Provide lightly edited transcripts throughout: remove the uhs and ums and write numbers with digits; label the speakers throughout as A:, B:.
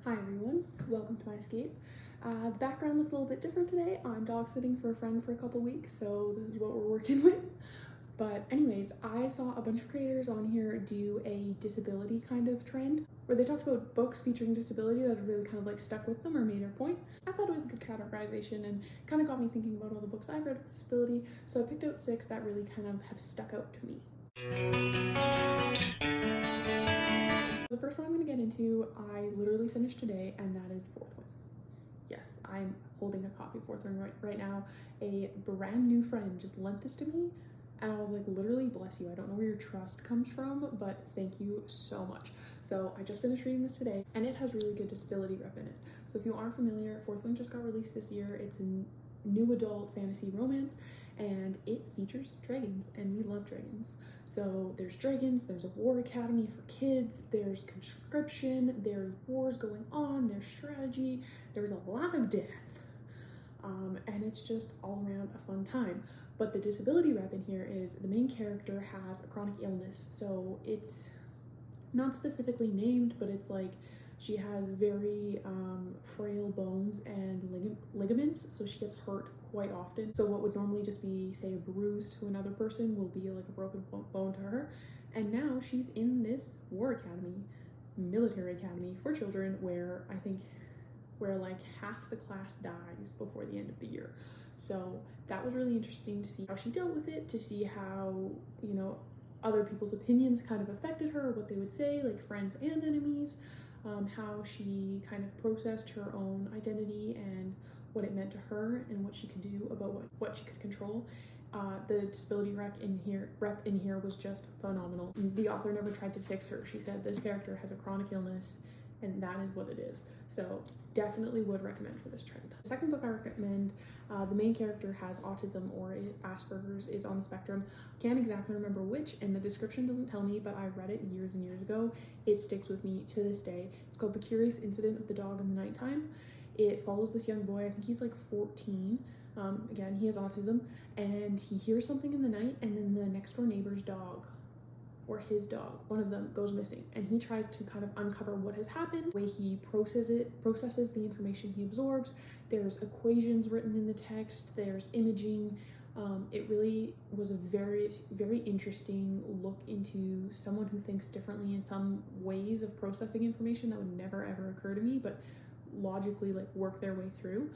A: Hi everyone, welcome to my escape. The background looks a little bit different today. I'm dog sitting for a friend for a couple weeks, so this is what we're working with. But anyways, I saw a bunch of creators on here do a disability kind of trend where they talked about books featuring disability that had really kind of like stuck with them or made a point. I thought it was a good categorization and kind of got me thinking about all the books I've read with disability, so I picked out 6 that really kind of have stuck out to me. The first one I'm going to get into, I literally finished today, and that is Fourth Wing. Yes, I'm holding a copy of Fourth Wing right now. A brand new friend just lent this to me, and I was like, literally, bless you. I don't know where your trust comes from, but thank you so much. So I just finished reading this today, and it has really good disability rep in it. So if you aren't familiar, Fourth Wing just got released this year. It's a new adult fantasy romance, and it features dragons, and we love dragons. So there's dragons, there's a war academy for kids, there's conscription, there's wars going on, there's strategy, there's a lot of death, and it's just all around a fun time. But the disability rep in here is the main character has a chronic illness, so it's not specifically named, but it's like she has very frail bones and ligaments, so she gets hurt quite often. So what would normally just be, say, a bruise to another person will be like a broken bone to her. And now she's in this war academy, military academy for children, where like half the class dies before the end of the year. So that was really interesting to see how she dealt with it, to see how, you know, other people's opinions kind of affected her, what they would say, like friends and enemies, how she kind of processed her own identity and what it meant to her and what she could do about what she could control. The disability rep in here was just phenomenal. The author never tried to fix her. She said this character has a chronic illness and that is what it is. So definitely would recommend for this trend. The second book I recommend, the main character has autism or Asperger's, is on the spectrum. Can't exactly remember which, and the description doesn't tell me, but I read it years and years ago. It sticks with me to this day. It's called The Curious Incident of the Dog in the Nighttime. It follows this young boy, I think he's like 14. Again, he has autism, and he hears something in the night, and then the next door neighbor's dog, or his dog, one of them, goes missing, and he tries to kind of uncover what has happened. The way he processes the information he absorbs. There's equations written in the text, there's imaging. It really was a very, very interesting look into someone who thinks differently in some ways of processing information that would never ever occur to me, but logically like work their way through.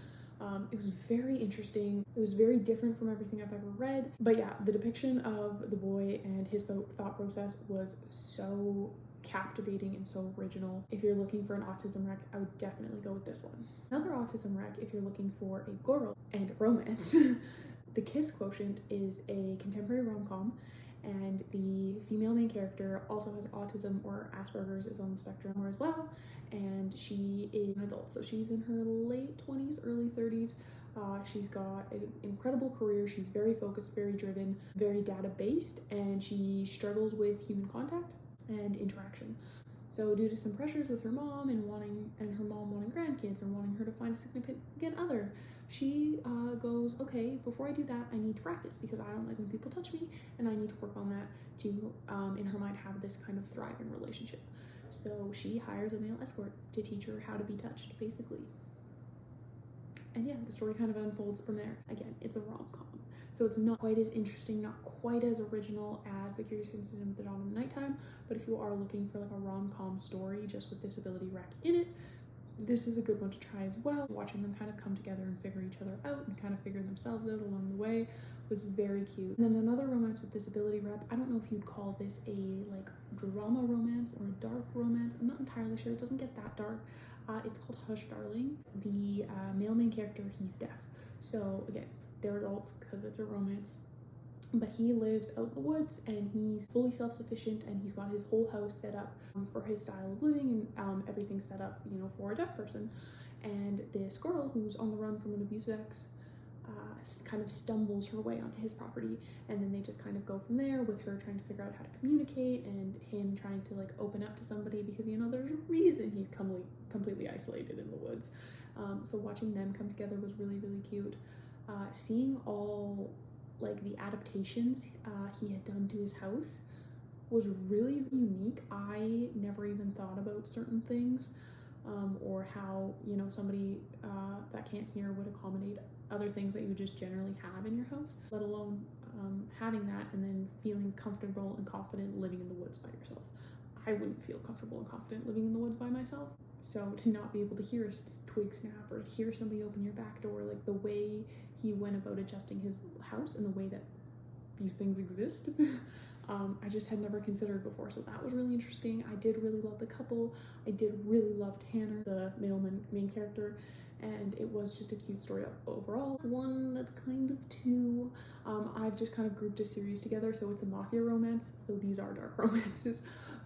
A: It was very interesting. It was very different from everything I've ever read. But yeah, the depiction of the boy and his thought process was so captivating and so original. If you're looking for an autism rec, I would definitely go with this one. Another autism rec, if you're looking for a girl and romance, The Kiss Quotient is a contemporary rom-com, and the female main character also has autism or Asperger's, is on the spectrum as well, and she is an adult, so she's in her late 20s, early 30s. She's got an incredible career. She's very focused, very driven, very data-based, and she struggles with human contact and interaction. So due to some pressures with her mom and her mom wanting grandkids or wanting her to find a significant other, she goes, okay, before I do that, I need to practice because I don't like when people touch me, and I need to work on that to, in her mind, have this kind of thriving relationship. So she hires a male escort to teach her how to be touched, basically. And yeah, the story kind of unfolds from there. Again, it's a rom-com, so it's not quite as interesting, not quite as original as The Curious Incident of the Dog in the Nighttime, but if you are looking for like a rom-com story just with disability rec in it, this is a good one to try as well. Watching them kind of come together and figure each other out and kind of figure themselves out along the way was very cute. And then another romance with disability rep, I don't know if you'd call this a like drama romance or a dark romance. I'm not entirely sure. It doesn't get that dark. It's called Hush Darling. The male main character, he's deaf. So again, they're adults because it's a romance. But he lives out in the woods and he's fully self-sufficient, and he's got his whole house set up for his style of living, and everything's set up, you know, for a deaf person. And this girl who's on the run from an abusive ex kind of stumbles her way onto his property, and then they just kind of go from there with her trying to figure out how to communicate and him trying to like open up to somebody because, you know, there's a reason he's completely isolated in the woods. So watching them come together was really, really cute. Seeing all like the adaptations he had done to his house was really unique. I never even thought about certain things or how, you know, somebody that can't hear would accommodate other things that you just generally have in your house, let alone having that and then feeling comfortable and confident living in the woods by yourself. I wouldn't feel comfortable and confident living in the woods by myself. So to not be able to hear a twig snap or hear somebody open your back door, like the way he went about adjusting his house and the way that these things exist, I just had never considered before. So that was really interesting. I did really love the couple. I did really love Tanner, the main character, and it was just a cute story overall. One that's kind of two. I've just kind of grouped a series together, so it's a mafia romance. So these are dark romances,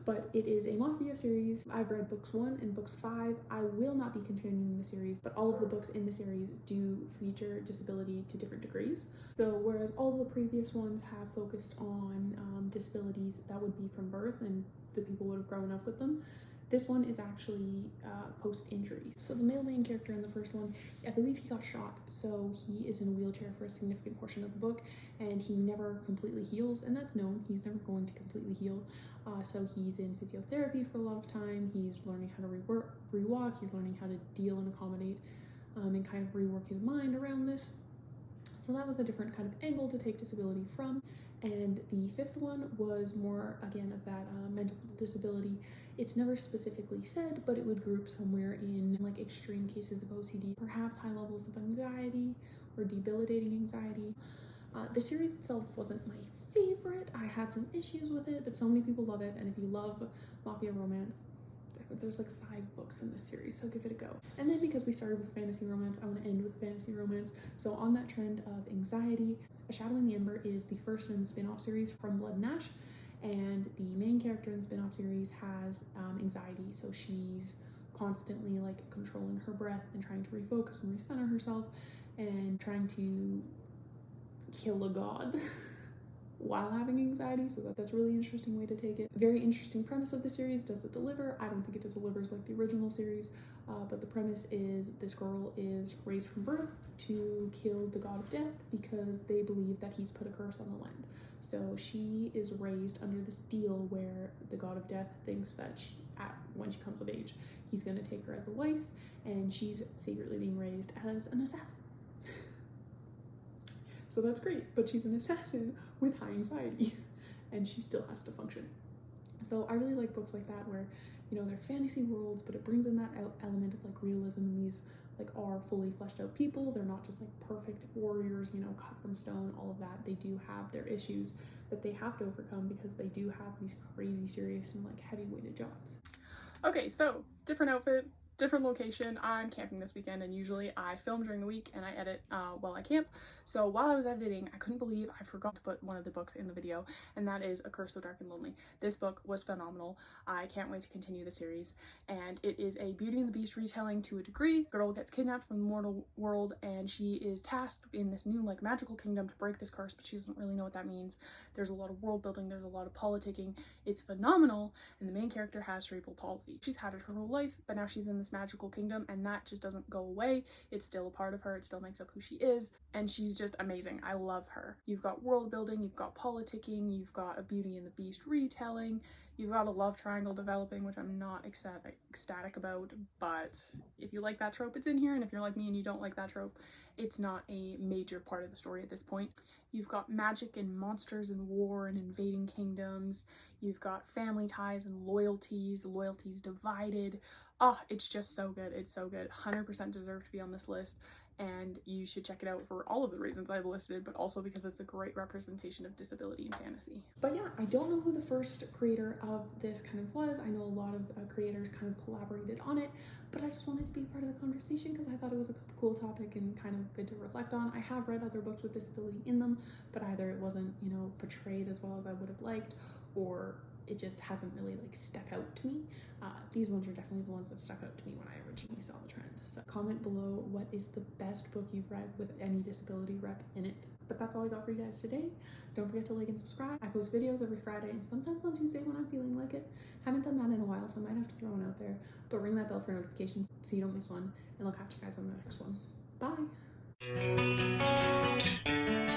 A: but it is a mafia series. I've read books 1 and books 5. I will not be continuing the series, but all of the books in the series do feature disability to different degrees. So whereas all the previous ones have focused on disabilities that would be from birth and the people would have grown up with them, this one is actually post-injury. So the male main character in the first one, I believe he got shot, so he is in a wheelchair for a significant portion of the book, and he never completely heals, and that's known. He's never going to completely heal. So he's in physiotherapy for a lot of time. He's learning how to rewalk. He's learning how to deal and accommodate and kind of rework his mind around this. So that was a different kind of angle to take disability from. And the fifth one was more, again, of that mental disability. It's never specifically said, but it would group somewhere in like extreme cases of OCD, perhaps high levels of anxiety or debilitating anxiety. The series itself wasn't my favorite. I had some issues with it, but so many people love it. And if you love mafia romance, there's like 5 books in this series, so give it a go. And then because we started with fantasy romance, I want to end with fantasy romance. So on that trend of anxiety, A Shadow in the Ember is the first in the spin-off series from Blood and Ash, and the main character in the spin-off series has anxiety, so she's constantly like controlling her breath and trying to refocus and recenter herself and trying to kill a god while having anxiety, so that's a really interesting way to take it. Very interesting premise of the series. Does it deliver? I don't think it delivers like the original series, but the premise is this girl is raised from birth to kill the god of death because they believe that he's put a curse on the land. So she is raised under this deal where the god of death thinks that when she comes of age, he's going to take her as a wife, and she's secretly being raised as an assassin. So that's great, but she's an assassin with high anxiety and she still has to function. So I really like books like that where, you know, they're fantasy worlds, but it brings in that element of like realism, and these like are fully fleshed out people. They're not just like perfect warriors, you know, cut from stone, all of that. They do have their issues that they have to overcome because they do have these crazy serious and like heavy weighted jobs. Okay, so different outfit, different location. I'm camping this weekend, and usually I film during the week and I edit while I camp. So while I was editing, I couldn't believe I forgot to put one of the books in the video, and that is A Curse So Dark and Lonely. This book was phenomenal. I can't wait to continue the series, and it is a Beauty and the Beast retelling to a degree. Girl gets kidnapped from the mortal world, and she is tasked in this new like magical kingdom to break this curse, but she doesn't really know what that means. There's a lot of world building, there's a lot of politicking. It's phenomenal, and the main character has cerebral palsy. She's had it her whole life, but now she's in this magical kingdom, and that just doesn't go away. It's still a part of her. It still makes up who she is, and she's just amazing. I love her. You've got world building, you've got politicking, you've got a Beauty and the Beast retelling, you've got a love triangle developing, which I'm not ecstatic about, but if you like that trope, it's in here, and if you're like me and you don't like that trope, it's not a major part of the story at this point. You've got magic and monsters and war and invading kingdoms. You've got family ties and loyalties divided. Oh, it's just so good. It's so good. 100% deserve to be on this list, and you should check it out for all of the reasons I've listed, but also because it's a great representation of disability in fantasy. But yeah, I don't know who the first creator of this kind of was. I know a lot of creators kind of collaborated on it, but I just wanted to be part of the conversation because I thought it was a cool topic and kind of good to reflect on. I have read other books with disability in them, but either it wasn't, you know, portrayed as well as I would have liked, or it just hasn't really like stuck out to me. These ones are definitely the ones that stuck out to me when I originally saw the trend. So comment below what is the best book you've read with any disability rep in it. But that's all I got for you guys today. Don't forget to like and subscribe. I post videos every Friday and sometimes on Tuesday when I'm feeling like it. Haven't done that in a while, so I might have to throw one out there. But ring that bell for notifications so you don't miss one, and I'll catch you guys on the next one. Bye!